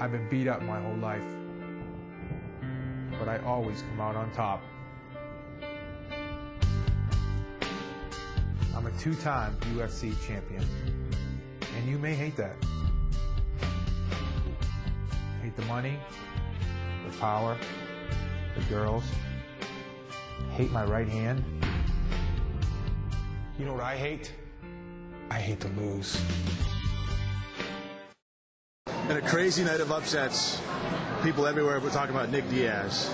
I've been beat up my whole life, but I always come out on top. I'm a 2-time UFC champion, and you may hate that. Hate the money, the power, the girls. Hate my right hand. You know what I hate? I hate to lose. In a crazy night of upsets, people everywhere were talking about Nick Diaz.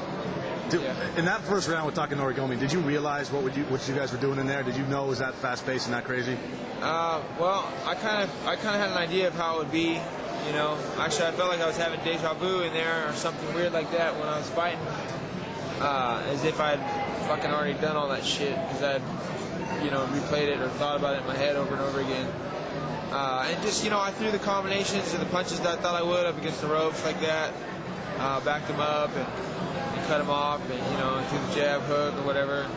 In that first round with Takanomi, did you realize what you guys were doing in there? Did you know it was that fast-paced and that crazy? Well, I kind of had an idea of how it would be. You know, actually, I felt like I was having deja vu in there or something weird like that when I was fighting, as if I'd fucking already done all that shit because I'd, you know, replayed it or thought about it in my head over and over again. And just, you know, I threw the combinations and the punches that I thought I would up against the ropes like that, backed them up and cut them off, and, you know, threw the jab, hook, or whatever.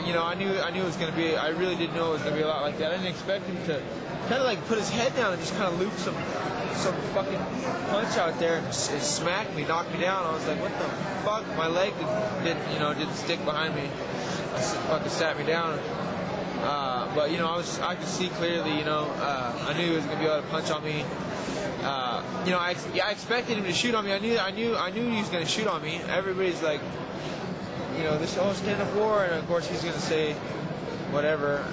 You know, I knew it was going to be, I really did know it was going to be a lot like that. I didn't expect him to kind of like put his head down and just kind of loop some fucking punch out there and smack me, knock me down. I was like, what the fuck? My leg didn't stick behind me. It fucking sat me down. But, you know, I could see clearly, you know, I knew he was going to be able to punch on me. You know, I expected him to shoot on me. I knew he was going to shoot on me. Everybody's like, you know, this whole stand-up war, and of course he's going to say whatever.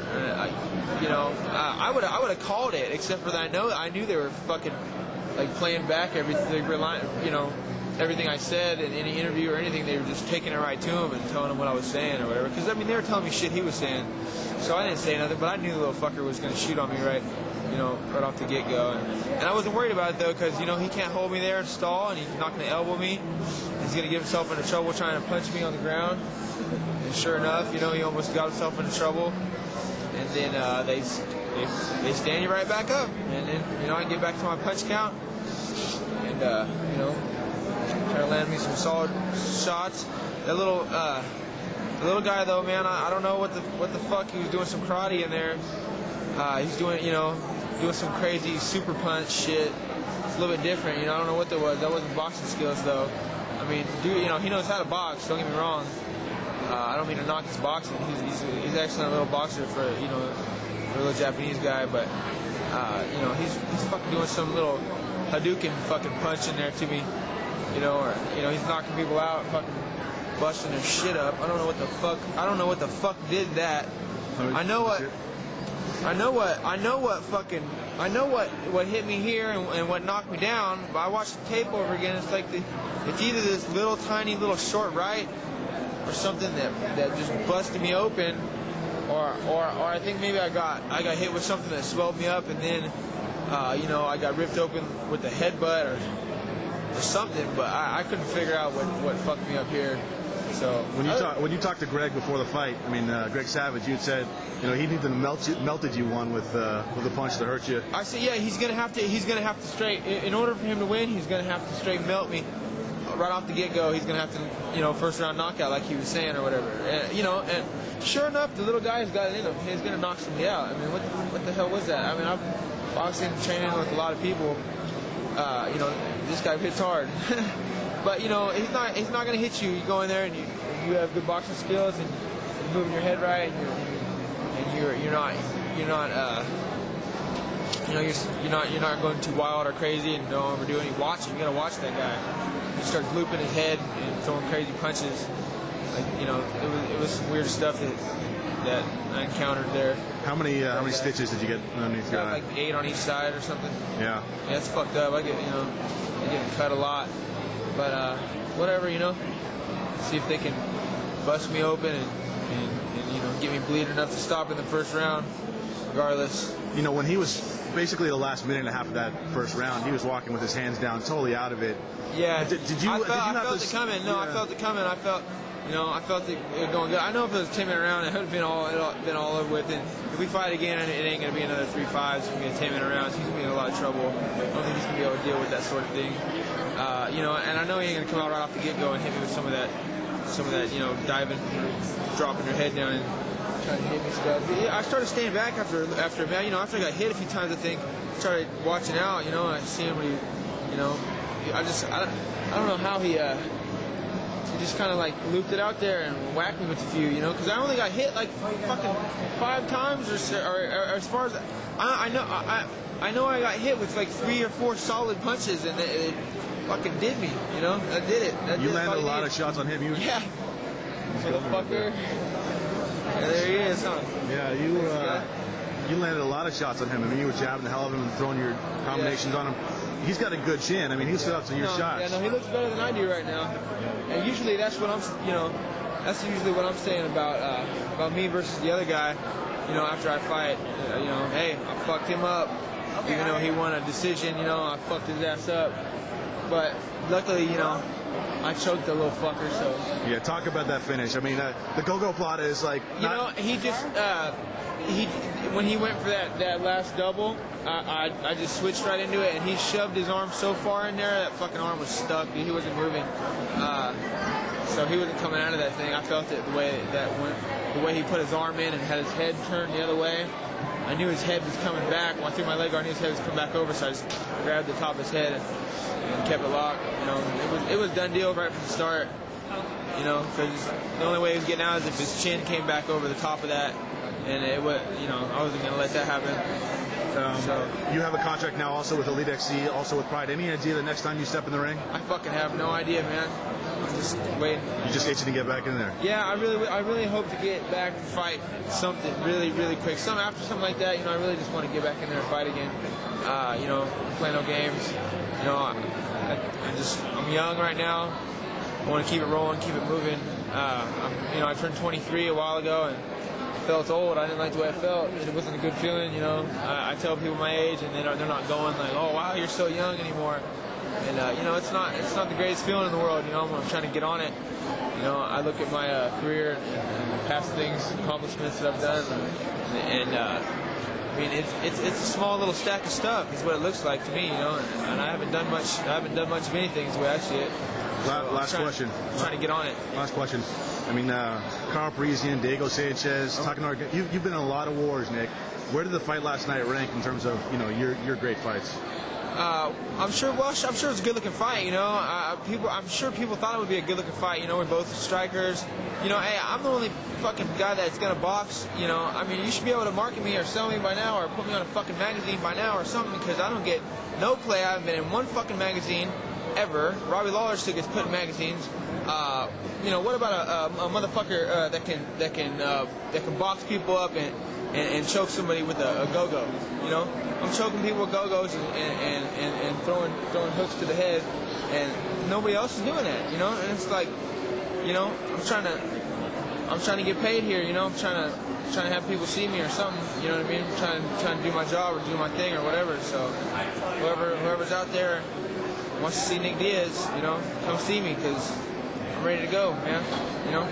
You know, I would have called it, except for that I knew they were fucking like playing back everything, you know, everything I said in any interview or anything. They were just taking it right to him and telling him what I was saying or whatever. Because I mean, they were telling me shit he was saying, so I didn't say nothing. But I knew the little fucker was going to shoot on me right off the get-go. And I wasn't worried about it, though, because, you know, he can't hold me there and stall, and he's not going to elbow me. He's going to get himself into trouble trying to punch me on the ground. And sure enough, you know, he almost got himself into trouble. And then they stand you right back up. And then, you know, I get back to my punch count. And, you know, try to land me some solid shots. That little guy, though, man, I don't know what the fuck. He was doing some karate in there. He's doing, you know, some crazy super punch shit. It's a little bit different, you know. I don't know what that was. That wasn't boxing skills, though. I mean, dude, you know, he knows how to box. Don't get me wrong. I don't mean to knock his boxing. He's actually a little boxer for, you know, for a little Japanese guy. But, you know, he's fucking doing some little Hadouken fucking punch in there to me, you know, or, you know, he's knocking people out, fucking busting their shit up. I don't know what the fuck. I don't know what the fuck did that. I know what hit me here and what knocked me down. But I watched the tape over again. It's like it's either this little tiny little short right or something that just busted me open, or I think maybe I got hit with something that swelled me up, and then you know, I got ripped open with the headbutt or something. But I couldn't figure out what fucked me up here. So when you talked to Greg before the fight, I mean, Greg Savage, you said, you know, he needed to melted you one with a punch that hurt you. I said, yeah, he's gonna have to straight, in order for him to win, he's gonna have to straight melt me right off the get-go. He's gonna have to, you know, first round knockout like he was saying or whatever. And, you know, and sure enough, the little guy's got it in him. He's gonna knock somebody out. I mean, what the hell was that? I mean, I've boxing, training with a lot of people. You know, this guy hits hard. But, you know, he's not going to hit you. You go in there and you have good boxing skills and you're moving your head right, and you're not going too wild or crazy and don't overdo it. You watch it. You got to watch that guy. He starts looping his head and throwing crazy punches. Like, you know, it was some weird stuff that I encountered there. How many stitches did you get underneath your eye? Like 8 on each side or something. Yeah. Yeah, it's fucked up. I get cut a lot. But whatever, you know. See if they can bust me open and you know, get me bleeding enough to stop in the first round. Regardless. You know, when he was basically the last minute and a half of that first round, he was walking with his hands down, totally out of it. Yeah. Did you? I felt it coming. No, yeah. I felt it coming. I felt it going good. I know if it was 10 minute round, it would have been all over with. And if we fight again, it ain't gonna be another 3-5s. It's gonna be a 10 minute round. So he's gonna be in a lot of trouble. I don't think he's gonna be able to deal with that sort of thing. You know, and I know he ain't gonna come out right off the get go and hit me with some of that, you know, diving, dropping your head down and trying to hit me stuff. Yeah, I started staying back after you know, after I got hit a few times. I think I started watching out. You know, and I see him when he, you know, I don't know how he just kind of like looped it out there and whacked me with a few, you know, because I only got hit like fucking 5 times or as far as I know I got hit with like 3 or 4 solid punches, and it fucking did me, you know. That did it. You landed a lot of shots on him. Yeah. Motherfucker. Yeah, there he is, huh? Yeah, you landed a lot of shots on him. I mean, you were jabbing the hell out of him and throwing your combinations on him. He's got a good chin. I mean, he stood up to your shots. Yeah, no, he looks better than I do right now. And usually that's what I'm, you know, that's usually what I'm saying about me versus the other guy. You know, after I fight, you know, hey, I fucked him up. Even though he won a decision, you know, I fucked his ass up. But luckily, you know, I choked the little fucker, so. Yeah, talk about that finish. I mean, the go-go plata is like. You know, he just, when he went for that last double, I just switched right into it, and he shoved his arm so far in there that fucking arm was stuck. Dude, he wasn't moving, so he wasn't coming out of that thing. I felt it the way that went, the way he put his arm in and had his head turned the other way. I knew his head was coming back. When I threw my leg on, I knew his head was coming back over, so I just grabbed the top of his head and kept it locked. You know, it was done deal right from the start. You know, because the only way he was getting out is if his chin came back over the top of that, and it was, you know, I wasn't gonna let that happen. So you have a contract now, also with Elite XC, also with Pride. Any idea the next time you step in the ring? I fucking have no idea, man. I'm just waiting. You just itching to get back in there? Yeah, I really hope to get back and fight something really quick. After something like that, you know, I really just want to get back in there and fight again. You know, play no games. You know, I'm young right now. I want to keep it rolling, keep it moving. You know, I turned 23 a while ago and felt old. I didn't like the way I felt. It wasn't a good feeling, you know. I tell people my age, and they're not going like, "Oh wow, you're so young" anymore. And you know, it's not the greatest feeling in the world. You know, I'm trying to get on it. You know, I look at my career and past things, accomplishments that I've done, and I mean, it's a small little stack of stuff. Is what it looks like to me. You know, and I haven't done much. I haven't done much of anything, is the way I see it. Last question. I'm trying to get on it. Last question. I mean, Carl Parisian, Diego Sanchez, you've been in a lot of wars, Nick. Where did the fight last night rank in terms of, you know, your great fights? I'm sure it was a good-looking fight. You know, I'm sure people thought it would be a good-looking fight. You know, we're both strikers. You know, hey, I'm the only fucking guy that's gonna box. You know, I mean, you should be able to market me or sell me by now, or put me on a fucking magazine by now or something, because I don't get no play. I haven't been in one fucking magazine ever. Robbie Lawler still gets put in magazines. You know, what about a motherfucker that can box people up and choke somebody with a go-go? You know, I'm choking people with go-go's and throwing hooks to the head, and nobody else is doing that. You know, and it's like, you know, I'm trying to get paid here. You know, I'm trying to have people see me or something. You know what I mean? I'm trying to do my job or do my thing or whatever. So whoever's out there wants to see Nick Diaz, you know, come see me, because I'm ready to go, man, you know.